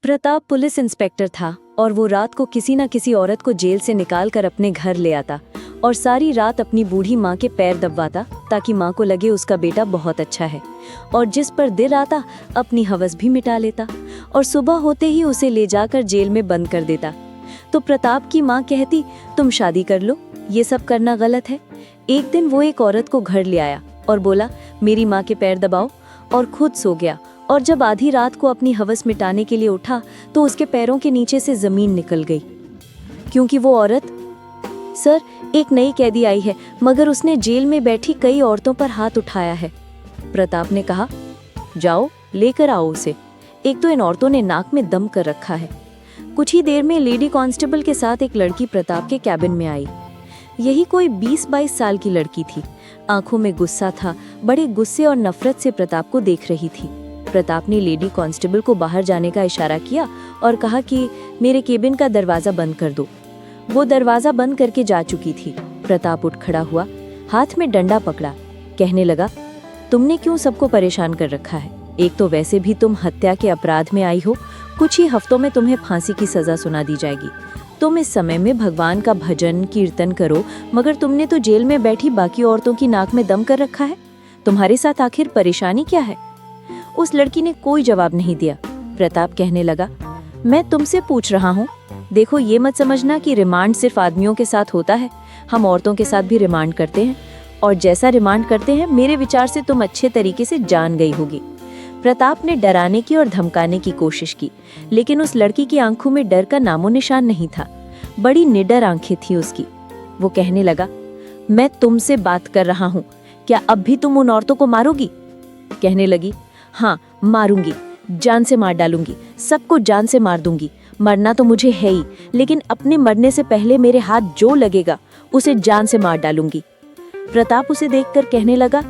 Pratap police inspector था और वो रात को किसी न किसी औरत को जेल से निकाल कर अपने घर ले आता और सारी रात अपनी बूढ़ी माँ के पैर दबवाता ताकि माँ को लगे उसका बेटा बहुत अच्छा है, और जिस पर दिल आता अपनी हवस भी मिटा लेता और सुबह होते ही उसे ले जाकर जेल में बंद कर देता। तो प्रताप की माँ कहती, तुम शादी कर लो, ये सब करना गलत है। एक दिन वो एक औरत को घर ले आया और बोला, मेरी माँ के पैर दबाओ, और खुद सो गया। और जब आधी रात को अपनी हवस मिटाने के लिए उठा तो उसके पैरों के नीचे से जमीन निकल गई, क्योंकि वो औरत, सर, एक नई कैदी आई है मगर उसने जेल में बैठी कई औरतों पर हाथ उठाया है। प्रताप ने कहा, जाओ लेकर आओ उसे, एक तो इन औरतों ने नाक में दम कर रखा है। कुछ ही देर में लेडी कांस्टेबल के साथ एक लड़की प्रताप के कैबिन में आई। यही कोई 20-22 साल की लड़की थी। आंखों में गुस्सा था, बड़े गुस्से और नफरत से प्रताप को देख रही थी। प्रताप ने लेडी कांस्टेबल को बाहर जाने का इशारा किया और कहा कि मेरे केबिन का दरवाजा बंद कर दो। वो दरवाजा बंद करके जा चुकी थी। प्रताप उठ खड़ा हुआ, हाथ में डंडा पकड़ा, कहने लगा, तुमने क्यों सबको परेशान कर रखा है? एक तो वैसे भी तुम हत्या के अपराध में आई हो, कुछ ही हफ्तों में तुम्हें फांसी की सजा सुना दी जाएगी। तुम इस समय में भगवान का भजन कीर्तन करो, मगर तुमने तो जेल में बैठी बाकी औरतों की नाक में दम कर रखा है। तुम्हारे साथ आखिर परेशानी क्या है? उस लड़की ने कोई जवाब नहीं दिया। प्रताप कहने लगा, मैं तुमसे पूछ रहा हूँ। देखो, ये मत समझना कि रिमांड सिर्फ आदमियों के साथ होता है, हम औरतों के साथ भी रिमांड करते हैं, और जैसा रिमांड करते हैं मेरे विचार से तुम अच्छे तरीके से जान गई होगी। प्रताप ने डराने की और धमकाने की कोशिश की, लेकिन उस लड़की की आंखों में डर का नामो निशान नहीं था। बड़ी निडर आंखें थी उसकी। वो कहने लगा, मैं तुमसे बात कर रहा हूँ, क्या अब भी तुम उन औरतों को मारोगी? कहने लगी, हाँ मारूंगी, जान से मार डालूंगी, सबको जान से मार दूंगी। मरना तो मुझे है ही, लेकिन अपने मरने से पहले मेरे हाथ जो लगेगा उसे जान से मार डालूंगी। प्रताप उसे देखकर कहने लगा,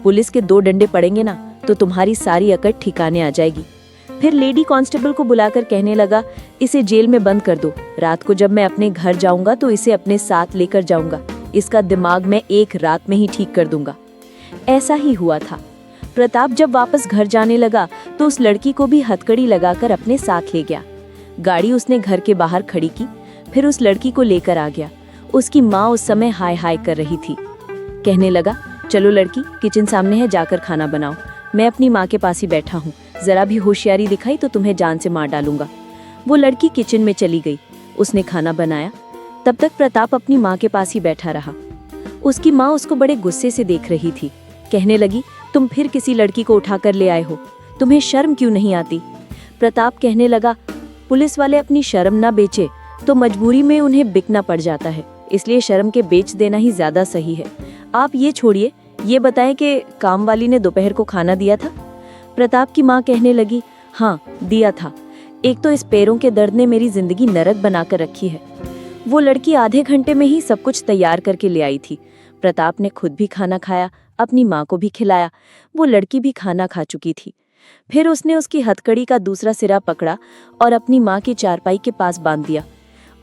पुलिस के 2 डंडे पड़ेंगे ना तो तुम्हारी सारी अकड़ ठिकाने आ जाएगी। फिर लेडी कांस्टेबल को बुलाकर कहने लगा, इसे जेल में बंद कर दो। रात को जब मैं अपने घर जाऊंगा तो इसे अपने साथ लेकर जाऊंगा। इसका दिमाग मैं एक रात में ही ठीक कर दूंगा। ऐसा ही हुआ था। प्रताप जब वापस घर जाने लगा तो उस लड़की को भी हथकड़ी लगाकर अपने साथ ले गया। गाड़ी उसने घर के बाहर खड़ी की, फिर उस लड़की को लेकर आ गया। उसकी माँ उस समय हाय हाय कर रही थी। कहने लगा, चलो लड़की, किचन सामने है, जाकर खाना बनाओ। मैं अपनी माँ के पास ही बैठा हूँ, जरा भी होशियारी दिखाई तो तुम्हें जान से मार डालूंगा। वो लड़की किचन में चली गई। उसने खाना बनाया। तब तक प्रताप अपनी माँ के पास ही बैठा रहा। उसकी माँ उसको बड़े गुस्से से देख रही थी। कहने लगी, तुम फिर किसी लड़की को उठाकर ले आए हो, तुम्हें शर्म क्यों नहीं आती? प्रताप कहने लगा, पुलिस वाले अपनी शर्म ना बेचे तो मजबूरी में उन्हें बिकना पड़ जाता है, इसलिए शर्म के बेच देना ही ज्यादा सही है। आप ये छोड़िए, ये बताएं कि काम वाली ने दोपहर को खाना दिया था? प्रताप की माँ कहने लगी, हाँ दिया था। एक तो इस पैरों के दर्द ने मेरी जिंदगी नरक बनाकर रखी है। वो लड़की आधे घंटे में ही सब कुछ तैयार करके ले आई थी। प्रताप ने खुद भी खाना खाया, अपनी माँ को भी खिलाया। वो लड़की भी खाना खा चुकी थी। फिर उसने उसकी हथकड़ी का दूसरा सिरा पकड़ा और अपनी माँ की चारपाई के पास बांध दिया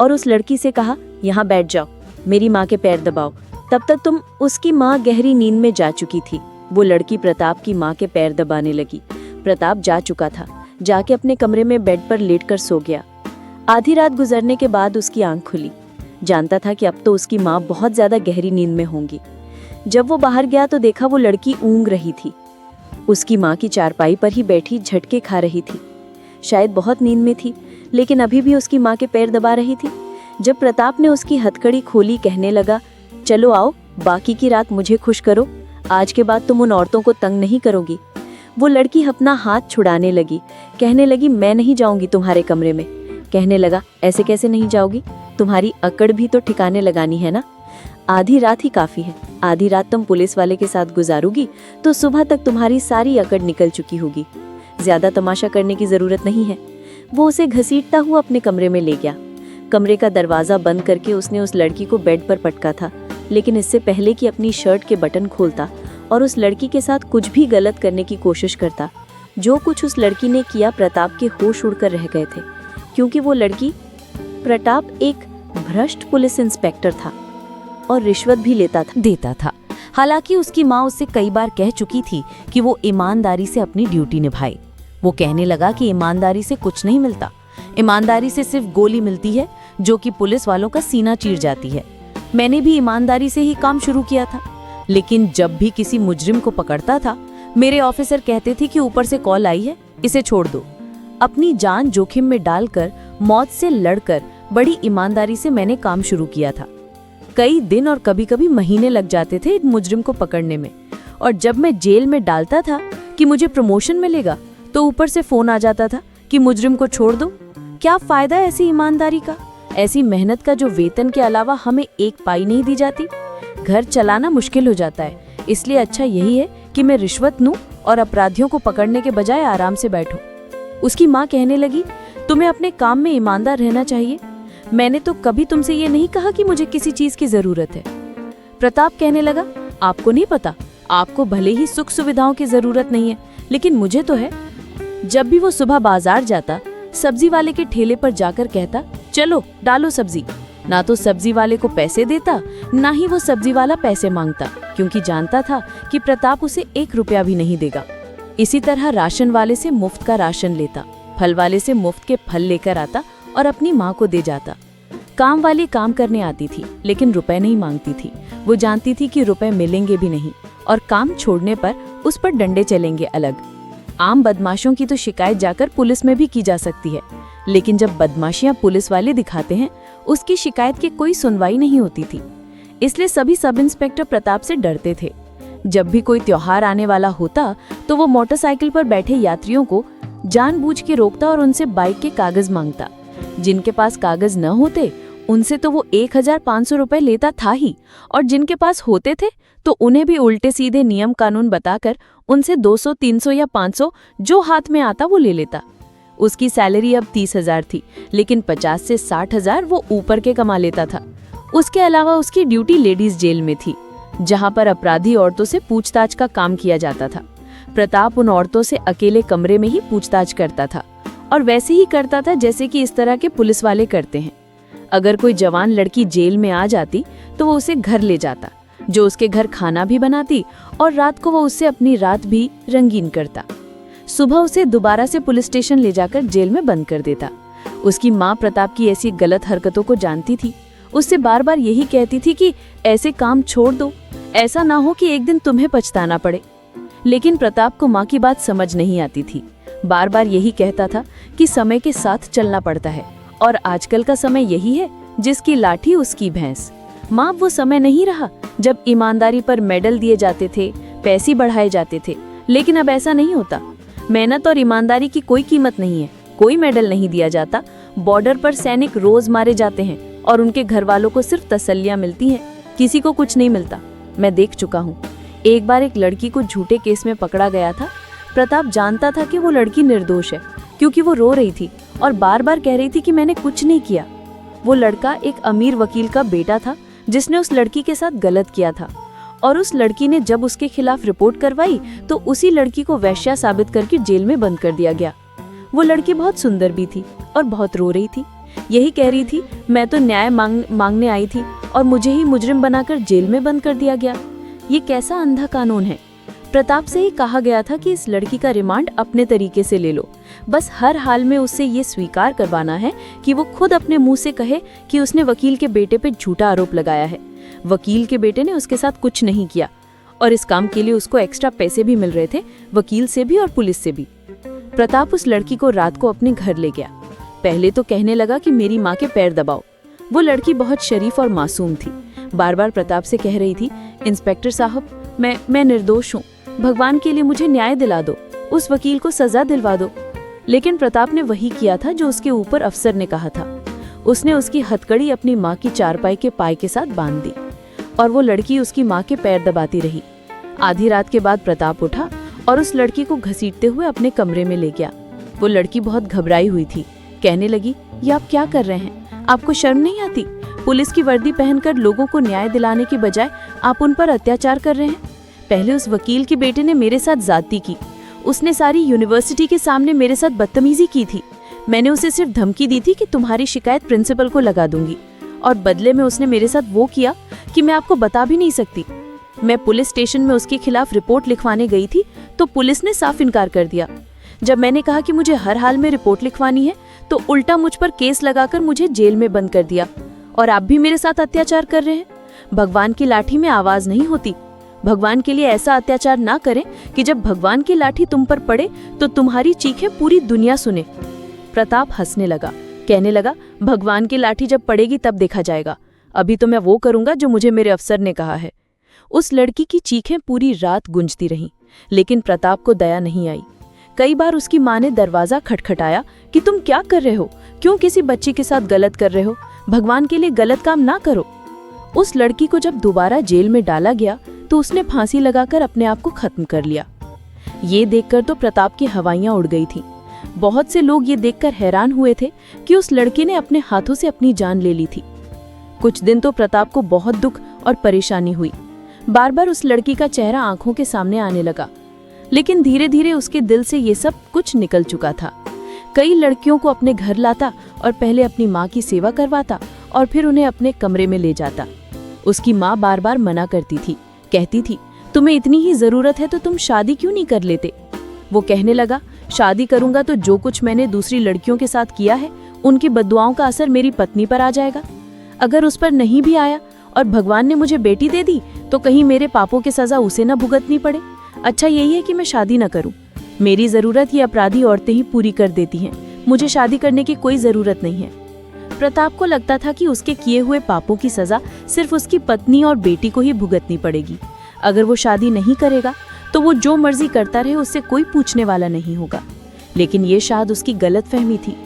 और उस लड़की से कहा, यहाँ बैठ जाओ, मेरी माँ के पैर दबाओ। तब तक उसकी माँ गहरी नींद में जा चुकी थी। वो लड़की प्रताप की माँ के पैर दबाने लगी। प्रताप जा चुका था, जाके अपने कमरे में बेड पर लेटकर सो गया। आधी रात गुजरने के बाद उसकी आंख खुली। जानता था कि अब तो उसकी माँ बहुत ज्यादा गहरी नींद में होंगी। जब वो बाहर गया तो देखा वो लड़की ऊँग रही थी। उसकी माँ की चारपाई पर ही बैठी झटके खा रही थी। शायद बहुत नींद में थी, लेकिन अभी भी उसकी माँ के पैर दबा रही थी। जब प्रताप ने उसकी हथकड़ी खोली, कहने लगा, चलो आओ, बाकी की रात मुझे खुश करो, आज के बाद तुम उन औरतों को तंग नहीं करोगी। वो लड़की अपना हाथ छुड़ाने लगी। कहने लगी, मैं नहीं जाऊंगी तुम्हारे कमरे में। कहने लगा, ऐसे कैसे नहीं जाओगी? तुम्हारी अकड़ भी तो ठिकाने लगानी है ना। आधी रात ही काफी है। आधी रात तुम पुलिस वाले के साथ गुजारोगी तो सुबह तक तुम्हारी सारी अकड़ निकल चुकी होगी। ज्यादा तमाशा करने की जरूरत नहीं है। वो उसे घसीटता हुआ अपने कमरे में ले गया। कमरे का दरवाजा बंद करके उसने उस लड़की को बेड पर पटका था, लेकिन इससे पहले कि अपनी शर्ट के बटन खोलता और उस लड़की के साथ कुछ भी गलत करने की कोशिश करता, जो कुछ उस लड़की ने किया, प्रताप के होश उड़कर रह गए थे। क्योंकि वो लड़की, प्रताप एक भ्रष्ट पुलिस इंस्पेक्टर था और रिश्वत भी देता था। हालांकि उसकी माँ उससे कई बार कह चुकी थी कि वो ईमानदारी से अपनी ड्यूटी निभाए। वो कहने लगा कि ईमानदारी से कुछ नहीं मिलता, ईमानदारी से सिर्फ गोली मिलती है जो कि पुलिस वालों का सीना चीर जाती है। मैंने भी ईमानदारी से ही काम शुरू किया था, लेकिन जब भी किसी मुजरिम को पकड़ता था, मेरे ऑफिसर कहते थे कि ऊपर से कॉल आई है, इसे छोड़ दो। अपनी जान जोखिम में डालकर, मौत से लड़कर बड़ी ईमानदारी से मैंने काम शुरू किया था। कई दिन और कभी-कभी महीने लग जाते थे एक मुजरिम को पकड़ने में, और जब मैं जेल में डालता था कि मुझे प्रमोशन मिलेगा, तो ऊपर से फोन आ जाता था कि मुजरिम को छोड़ दो। क्या फायदा ऐसी ईमानदारी का, ऐसी मेहनत का जो वेतन के अलावा हमें एक पाई नहीं दी जाती। घर चलाना मुश्किल हो जाता है, इसलिए अच्छा यही है कि मैं रिश्वत लूं और अपराधियों को पकड़ने के बजाय आराम से बैठूं। उसकी माँ कहने लगी, तुम्हें अपने काम में ईमानदार रहना चाहिए। मैंने तो कभी तुमसे ये नहीं कहा कि मुझे किसी चीज की जरूरत है। प्रताप कहने लगा, आपको नहीं पता, आपको भले ही सुख सुविधाओं की जरूरत नहीं है, लेकिन मुझे तो है। जब भी वो सुबह बाजार जाता, सब्जी वाले के ठेले पर जाकर कहता, चलो डालो सब्जी। ना तो सब्जी वाले को पैसे देता, ना ही वो सब्जी वाला पैसे मांगता, क्योंकि जानता था कि प्रताप उसे 1 रुपया भी नहीं देगा। इसी तरह राशन वाले से मुफ्त का राशन लेता, फल वाले से मुफ्त के फल लेकर आता और अपनी माँ को दे जाता। काम वाली काम करने आती थी, लेकिन रुपए नहीं मांगती थी। वो जानती थी कि रुपए मिलेंगे भी नहीं, और काम छोड़ने पर उस पर डंडे चलेंगे अलग। आम बदमाशों की तो शिकायत जाकर पुलिस में भी की जा सकती है, लेकिन जब बदमाशियां पुलिस वाले दिखाते हैं, उसकी शिकायत की कोई सुनवाई नहीं होती थी। इसलिए सभी सब इंस्पेक्टर प्रताप से डरते थे। जब भी कोई त्योहार आने वाला होता, तो वो मोटरसाइकिल पर बैठे यात्रियों को जानबूझ के रोकता और उनसे बाइक के कागज मांगता। जिनके पास कागज न होते, उनसे तो वो 1500 रुपए लेता था ही, और जिनके पास होते थे तो उन्हें भी उल्टे सीधे नियम कानून बताकर उनसे 200, 300 या 500 जो हाथ में आता वो ले लेता। उसकी सैलरी अब 30,000 थी, लेकिन 50 से 60,000 वो ऊपर के कमा लेता था। उसके अलावा उसकी ड्यूटी लेडीज जेल में थी, जहां पर अपराधी औरतों से पूछताछ का काम किया जाता था। प्रताप उन औरतों से अकेले कमरे में ही पूछताछ करता था, और वैसे ही करता था जैसे कि इस तरह के पुलिस वाले करते हैं। अगर कोई जवान लड़की जेल में आ जाती तो वो उसे घर ले जाता, जो उसके घर खाना भी बनाती, और रात को वो उससे अपनी रात भी रंगीन करता। सुबह उसे दोबारा से पुलिस स्टेशन ले जाकर जेल में बंद कर देता। उसकी माँ प्रताप की ऐसी गलत हरकतों को जानती थी, उससे बार बार यही कहती थी कि ऐसे काम छोड़ दो, ऐसा ना हो कि एक दिन तुम्हें पछताना पड़े। लेकिन प्रताप को माँ की बात समझ नहीं आती थी। बार बार यही कहता था कि समय के साथ चलना पड़ता है, और आजकल का समय यही है, जिसकी लाठी उसकी भैंस। माँ, वो समय नहीं रहा जब ईमानदारी पर मेडल दिए जाते थे, पैसे बढ़ाए जाते थे, लेकिन अब ऐसा नहीं होता। मेहनत और ईमानदारी की कोई कीमत नहीं है, कोई मेडल नहीं दिया जाता। बॉर्डर पर सैनिक रोज मारे जाते हैं और उनके घर वालों को सिर्फ तसल्लियां मिलती हैं, किसी को कुछ नहीं मिलता। मैं देख चुका हूँ। एक बार एक लड़की को झूठे केस में पकड़ा गया था। प्रताप जानता था कि वो लड़की निर्दोष है, क्योंकि वो रो रही थी और बार बार कह रही थी कि मैंने कुछ नहीं किया। वो लड़का एक अमीर वकील का बेटा था, जिसने उस लड़की के साथ गलत किया था, और उस लड़की ने जब उसके खिलाफ रिपोर्ट करवाई तो उसी लड़की को वेश्या साबित करके जेल में बंद कर दिया गया। वो लड़की बहुत सुंदर भी थी और बहुत रो रही थी। यही कह रही थी, मैं तो न्याय मांगने आई थी और मुझे ही मुजरिम बनाकर जेल में बंद कर दिया गया। ये कैसा अंधा कानून है। प्रताप से ही कहा गया था कि इस लड़की का रिमांड अपने तरीके से ले लो, बस हर हाल में उससे ये स्वीकार करवाना है कि वो खुद अपने मुंह से कहे कि उसने वकील के बेटे पे झूठा आरोप लगाया है। वकील के बेटे ने उसके साथ कुछ नहीं किया, और इस काम के लिए उसको एक्स्ट्रा पैसे भी मिल रहे थे, वकील से भी और पुलिस से भी। प्रताप उस लड़की को रात को अपने घर ले गया। पहले तो कहने लगा कि मेरी माँ के पैर दबाओ। वो लड़की बहुत शरीफ और मासूम थी। बार बार प्रताप से कह रही थी, इंस्पेक्टर साहब, मैं निर्दोष हूँ, भगवान के लिए मुझे न्याय दिला दो, उस वकील को सजा दिलवा दो। लेकिन प्रताप ने वही किया था जो उसके ऊपर अफसर ने कहा था। उसने उसकी हथकड़ी अपनी माँ की चारपाई के पाय के साथ बांध दी, और वो लड़की उसकी माँ के पैर दबाती रही। आधी रात के बाद प्रताप उठा और उस लड़की को घसीटते हुए अपने कमरे में ले गया। वो लड़की बहुत घबराई हुई थी। कहने लगी, ये आप क्या कर रहे हैं? आपको शर्म नहीं आती? पुलिस की वर्दी पहनकर लोगों को न्याय दिलाने की बजाय आप उन पर अत्याचार कर रहे हैं। पहले उस वकील के बेटे ने मेरे साथ ज्यादती की। उसने सारी यूनिवर्सिटी के सामने मेरे साथ बदतमीजी की थी। मैंने उसे सिर्फ धमकी दी थी कि तुम्हारी शिकायत प्रिंसिपल को लगा दूंगी, और बदले में उसने मेरे साथ वो किया कि मैं आपको बता भी नहीं सकती। मैं पुलिस स्टेशन में उसके खिलाफ रिपोर्ट लिखवाने गई थी तो पुलिस ने साफ इनकार कर दिया। जब मैंने कहा कि मुझे हर हाल में रिपोर्ट लिखवानी है तो उल्टा मुझ पर केस लगाकर मुझे जेल में बंद कर दिया। और आप भी मेरे साथ अत्याचार कर रहे हैं। भगवान की लाठी में आवाज नहीं होती। भगवान के लिए ऐसा अत्याचार ना करें कि जब भगवान की लाठी तुम पर पड़े तो तुम्हारी चीखें पूरी दुनिया सुने। प्रताप हंसने लगा, कहने लगा, भगवान की लाठी जब पड़ेगी तब देखा जाएगा। अभी तो मैं वो करूंगा जो मुझे मेरे अफसर ने कहा है। उस लड़की की चीखें पूरी रात गूंजती रहीं, लेकिन प्रताप को दया नहीं आई। कई बार उसकी माँ ने दरवाजा खटखटाया कि तुम क्या कर रहे हो, क्यों किसी बच्ची के साथ गलत कर रहे हो, भगवान के लिए गलत काम ना करो। उस लड़की को जब दोबारा जेल में डाला गया तो उसने फांसी लगाकर अपने आप को खत्म कर लिया। ये देखकर तो प्रताप की हवाइयां उड़ गई थीं। बहुत से लोग ये देखकर हैरान हुए थे कि उस लड़की ने अपने हाथों से अपनी जान ले ली थी। कुछ दिन तो प्रताप को बहुत दुख और परेशानी हुई। बार बार उस लड़की का चेहरा आंखों के सामने आने लगा, लेकिन धीरे धीरे उसके दिल से ये सब कुछ निकल चुका था। कई लड़कियों को अपने घर लाता और पहले अपनी माँ की सेवा करवाता और फिर उन्हें अपने कमरे में ले जाता। उसकी माँ बार बार मना करती थी, कहती थी, तुम्हें इतनी ही जरूरत है तो तुम शादी क्यों नहीं कर लेते। वो कहने लगा, शादी करूंगा तो जो कुछ मैंने दूसरी लड़कियों के साथ किया है उनकी बद्दुआओं का असर मेरी पत्नी पर आ जाएगा। अगर उस पर नहीं भी आया और भगवान ने मुझे बेटी दे दी तो कहीं मेरे पापों की सजा उसे न भुगतनी पड़े। अच्छा यही है कि मैं शादी न करूं। मेरी जरूरत ये अपराधी औरतें ही पूरी कर देती हैं, मुझे शादी करने की कोई जरूरत नहीं है। प्रताप को लगता था कि उसके किए हुए पापों की सजा सिर्फ उसकी पत्नी और बेटी को ही भुगतनी पड़ेगी। अगर वो शादी नहीं करेगा तो वो जो मर्जी करता रहे, उससे कोई पूछने वाला नहीं होगा। लेकिन ये शायद उसकी गलतफहमी थी।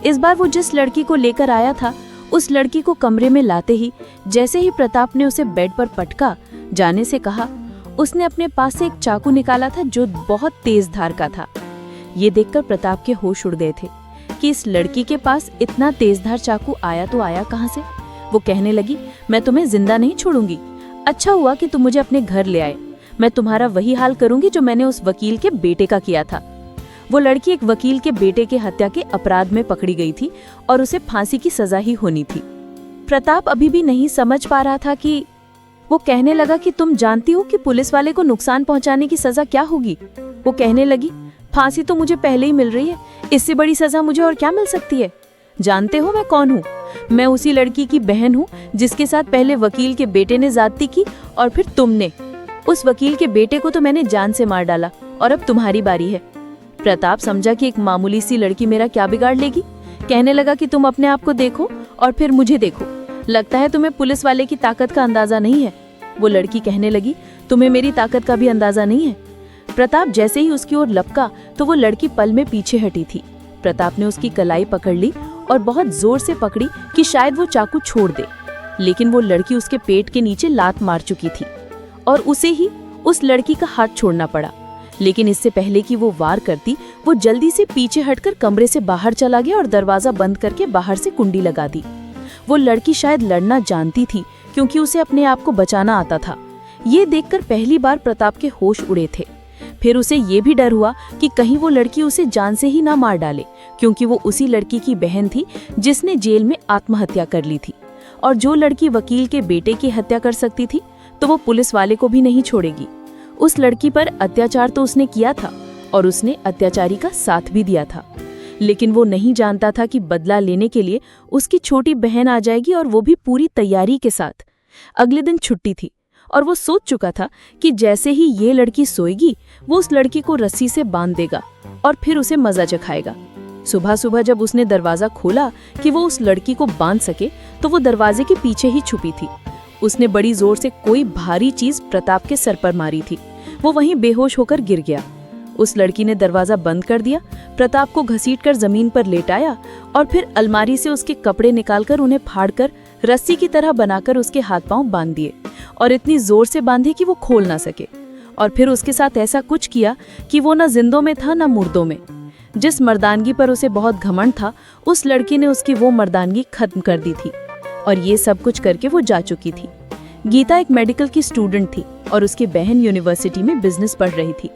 इस बार वो जिस लड़की को लेकर आया था उस लड़की को कमरे में लाते ही जैसे ही प्रताप ने उसे बेड पर पटका जाने से कहा, उसने अपने पास से एक चाकू निकाला था जो बहुत तेज धार का था। ये देखकर प्रताप के होश उड़ गए थे कि इस लड़की के पास इतना तेजधार चाकू आया तो आया कहां से। वो कहने लगी, मैं तुम्हें जिंदा नहीं छोड़ूंगी। अच्छा हुआ कि तुम मुझे अपने घर ले आए। मैं तुम्हारा वही हाल करूंगी जो मैंने उस वकील के बेटे का किया था। वो लड़की एक वकील के बेटे के हत्या के अपराध में पकड़ी गई थी और उसे फांसी की सजा ही होनी थी। प्रताप अभी भी नहीं समझ पा रहा था कि वो कहने लगा कि तुम जानती हो कि पुलिस वाले को नुकसान पहुंचाने की सजा क्या होगी। वो कहने लगी, फांसी तो मुझे पहले ही मिल रही है, इससे बड़ी सजा मुझे और क्या मिल सकती है। जानते हो मैं कौन हूँ? मैं उसी लड़की की बहन हूँ जिसके साथ पहले वकील के बेटे ने ज्यादती की और फिर तुमने। उस वकील के बेटे को तो मैंने जान से मार डाला और अब तुम्हारी बारी है। प्रताप समझा कि एक मामूली सी लड़की मेरा क्या बिगाड़ लेगी। कहने लगा कि तुम अपने आप को देखो और फिर मुझे देखो। लगता है तुम्हें पुलिस वाले की ताकत का अंदाजा नहीं है। वो लड़की कहने लगी, तुम्हें मेरी ताकत का भी अंदाजा नहीं है। प्रताप जैसे ही उसकी ओर लपका तो वो लड़की पल में पीछे हटी थी। प्रताप ने उसकी कलाई पकड़ ली और बहुत जोर से पकड़ी कि शायद वो चाकू छोड़ दे, लेकिन वो लड़की उसके पेट के नीचे लात मार चुकी थी और उसे ही उस लड़की का हाथ छोड़ना पड़ा। लेकिन इससे पहले कि वो वार करती, वो जल्दी से पीछे हटकर कमरे से बाहर चला गया और दरवाजा बंद करके बाहर से कुंडी लगा दी। वो लड़की शायद लड़ना जानती थी क्योंकि उसे अपने आप को बचाना आता था। ये देखकर पहली बार प्रताप के होश उड़े थे। फिर उसे ये भी डर हुआ कि कहीं वो लड़की उसे जान से ही ना मार डाले, क्योंकि वो उसी लड़की की बहन थी जिसने जेल में आत्महत्या कर ली थी। और जो लड़की वकील के बेटे की हत्या कर सकती थी तो वो पुलिस वाले को भी नहीं छोड़ेगी। उस लड़की पर अत्याचार तो उसने किया था और उसने अत्याचारी का साथ भी दिया था, लेकिन वो नहीं जानता था कि बदला लेने के लिए उसकी छोटी बहन आ जाएगी और वो भी पूरी तैयारी के साथ। अगले दिन छुट्टी थी और वो सोच चुका था कि जैसे ही ये लड़की सोएगी वो उस लड़की को रस्सी से बांध देगा और फिर उसे मजा चखाएगा। सुबह सुबह जब उसने दरवाजा खोला कि वो उस लड़की को बांध सके तो वो दरवाजे के पीछे ही छुपी थी। उसने बड़ी जोर से कोई भारी चीज प्रताप के सर पर मारी थी। वो वहीं बेहोश होकर गिर गया। उस लड़की ने दरवाजा बंद कर दिया, प्रताप को घसीटकर जमीन पर लेटाया और फिर अलमारी से उसके कपड़े निकालकर उन्हें फाड़कर रस्सी की तरह बनाकर उसके हाथ पांव बांध दिए और इतनी जोर से बांधे कि वो खोल ना सके। और फिर उसके साथ ऐसा कुछ किया कि वो न जिंदों में था न मुर्दों में। जिस मर्दानगी पर उसे बहुत घमंड था, उस लड़की ने उसकी वो मर्दानगी खत्म कर दी थी और ये सब कुछ करके वो जा चुकी थी। गीता एक मेडिकल की स्टूडेंट थी और उसकी बहन यूनिवर्सिटी में बिजनेस पढ़ रही थी।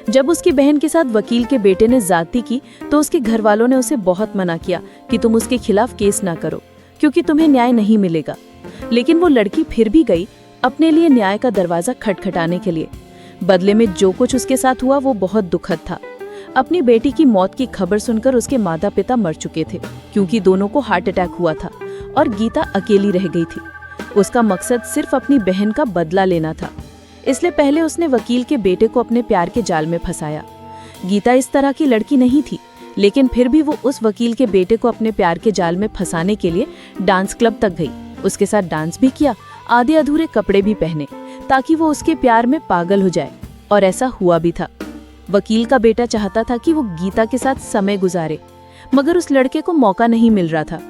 जब उसकी बहन के साथ वकील के बेटे ने ज्यादती की तो उसके घर वालों ने उसे बहुत मना किया कि तुम उसके खिलाफ केस ना करो क्योंकि तुम्हें न्याय नहीं मिलेगा। लेकिन वो लड़की फिर भी गई अपने लिए न्याय का दरवाजा खटखटाने के लिए। बदले में जो कुछ उसके साथ हुआ वो बहुत दुखद था। अपनी बेटी की मौत की खबर सुनकर उसके माता पिता मर चुके थे, क्योंकि दोनों को हार्ट अटैक हुआ था और गीता अकेली रह गई थी। उसका मकसद सिर्फ अपनी बहन का बदला लेना था, इसलिए पहले उसने वकील के बेटे को अपने प्यार के जाल में फंसाया। गीता इस तरह की लड़की नहीं थी, लेकिन फिर भी वो उस वकील के बेटे को अपने प्यार के जाल में फंसाने के लिए डांस क्लब तक गई। उसके साथ डांस भी किया, आधे अधूरे कपड़े भी पहने, ताकि वो उसके प्यार में पागल हो जाए। और ऐसा हुआ भी था। वकील का बेटा चाहता था कि वो गीता के साथ समय गुजारे, मगर उस लड़के को मौका नहीं मिल रहा था।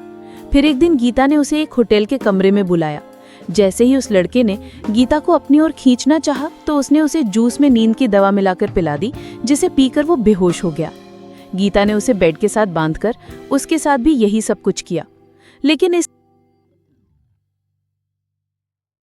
फिर एक दिन गीता ने उसे एक होटल के कमरे में बुलाया। जैसे ही उस लड़के ने गीता को अपनी ओर खींचना चाहा, तो उसने उसे जूस में नींद की दवा मिलाकर पिला दी, जिसे पीकर वो बेहोश हो गया। गीता ने उसे बेड के साथ बांधकर उसके साथ भी यही सब कुछ किया, लेकिन